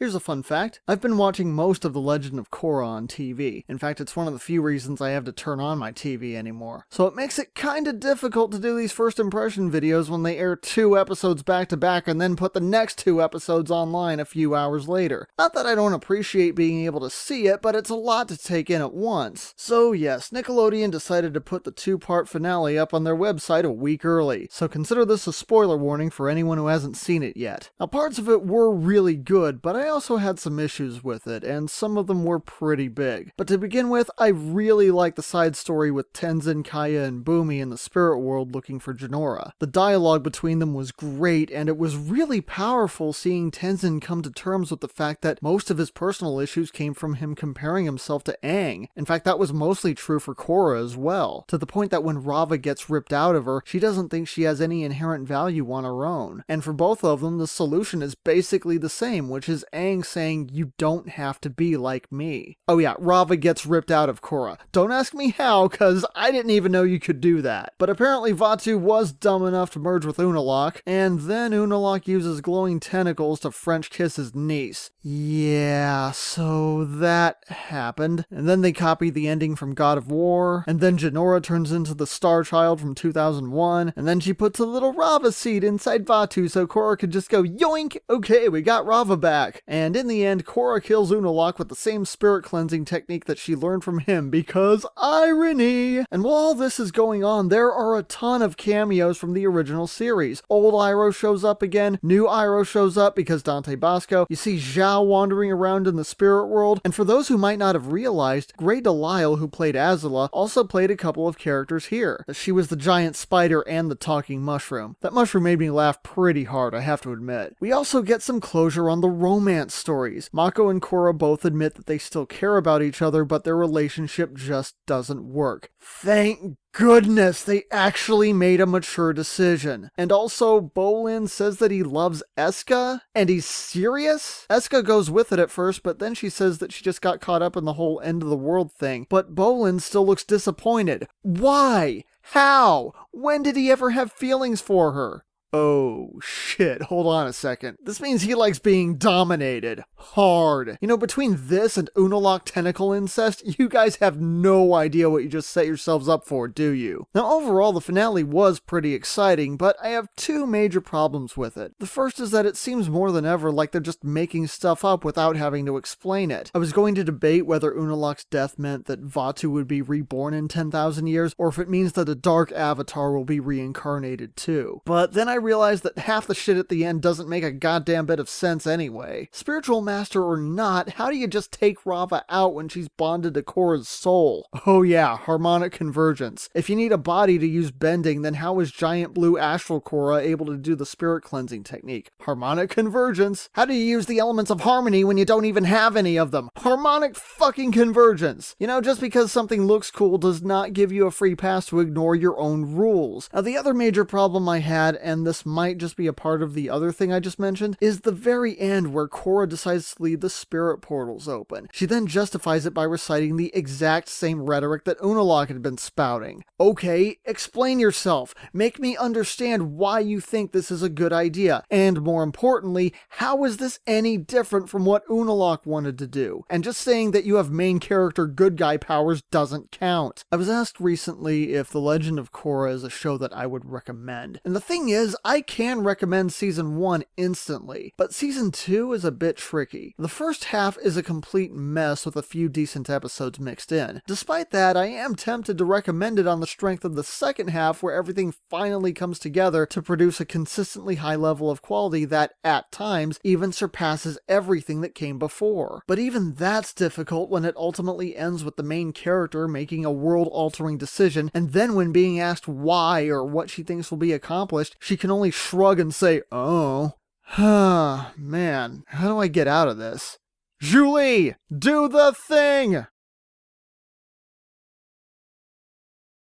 Here's a fun fact. I've been watching most of The Legend of Korra on TV. In fact, it's one of the few reasons I have to turn on my TV anymore. So it makes it kinda difficult to do these first impression videos when they air 2 episodes back to back and then put the next 2 episodes online a few hours later. Not that I don't appreciate being able to see it, but it's a lot to take in at once. So yes, Nickelodeon decided to put the 2-part finale up on their website a week early. So consider this a spoiler warning for anyone who hasn't seen it yet. Now parts of it were really good, but I also had some issues with it, and some of them were pretty big. But to begin with, I really liked the side story with Tenzin, Kaya, and Bumi in the spirit world looking for Jinora. The dialogue between them was great, and it was really powerful seeing Tenzin come to terms with the fact that most of his personal issues came from him comparing himself to Aang. In fact, that was mostly true for Korra as well, to the point that when Rava gets ripped out of her, she doesn't think she has any inherent value on her own. And for both of them, the solution is basically the same, which is Aang saying, "You don't have to be like me." Oh yeah, Rava gets ripped out of Korra. Don't ask me how, cause I didn't even know you could do that. But apparently Vaatu was dumb enough to merge with Unalaq, and then Unalaq uses glowing tentacles to French kiss his niece. Yeah, so that happened. And then they copy the ending from God of War, and then Jinora turns into the Star Child from 2001, and then she puts a little Rava seed inside Vaatu so Korra could just go yoink! Okay, we got Rava back. And in the end, Korra kills Unalaq with the same spirit cleansing technique that she learned from him, because irony! And while all this is going on, there are a ton of cameos from the original series. Old Iroh shows up again, new Iroh shows up because Dante Basco, you see Zhao wandering around in the spirit world, and for those who might not have realized, Grey Delisle, who played Azula, also played a couple of characters here. She was the giant spider and the talking mushroom. That mushroom made me laugh pretty hard, I have to admit. We also get some closure on the romance stories. Mako and Korra both admit that they still care about each other, but their relationship just doesn't work. Thank goodness they actually made a mature decision. And also, Bolin says that he loves Eska, and he's serious? Eska goes with it at first, but then she says that she just got caught up in the whole end of the world thing. But Bolin still looks disappointed. Why? How? When did he ever have feelings for her? Oh shit, hold on a second. This means he likes being dominated. Hard. You know, between this and Unalaq tentacle incest, you guys have no idea what you just set yourselves up for, do you? Now overall, the finale was pretty exciting, but I have 2 major problems with it. The first is that it seems more than ever like they're just making stuff up without having to explain it. I was going to debate whether Unalaq's death meant that Vaatu would be reborn in 10,000 years, or if it means that a dark avatar will be reincarnated too. But then I realized that half the shit at the end doesn't make a goddamn bit of sense anyway. Spiritual master or not, how do you just take Rava out when she's bonded to Korra's soul? Oh yeah, harmonic convergence. If you need a body to use bending, then how is giant blue astral Korra able to do the spirit cleansing technique? Harmonic convergence. How do you use the elements of harmony when you don't even have any of them? Harmonic fucking convergence. You know, just because something looks cool does not give you a free pass to ignore your own rules. Now the other major problem I had, and this might just be a part of the other thing I just mentioned, is the very end where Korra decides to leave the spirit portals open. She then justifies it by reciting the exact same rhetoric that Unalaq had been spouting. Okay, explain yourself. Make me understand why you think this is a good idea. And more importantly, how is this any different from what Unalaq wanted to do? And just saying that you have main character good guy powers doesn't count. I was asked recently if The Legend of Korra is a show that I would recommend. And the thing is, I can recommend season 1 instantly, but season 2 is a bit tricky. The first half is a complete mess with a few decent episodes mixed in. Despite that, I am tempted to recommend it on the strength of the second half where everything finally comes together to produce a consistently high level of quality that, at times, even surpasses everything that came before. But even that's difficult when it ultimately ends with the main character making a world-altering decision, and then when being asked why or what she thinks will be accomplished, she can only shrug and say, oh. Man, how do I get out of this? Julie, do the thing!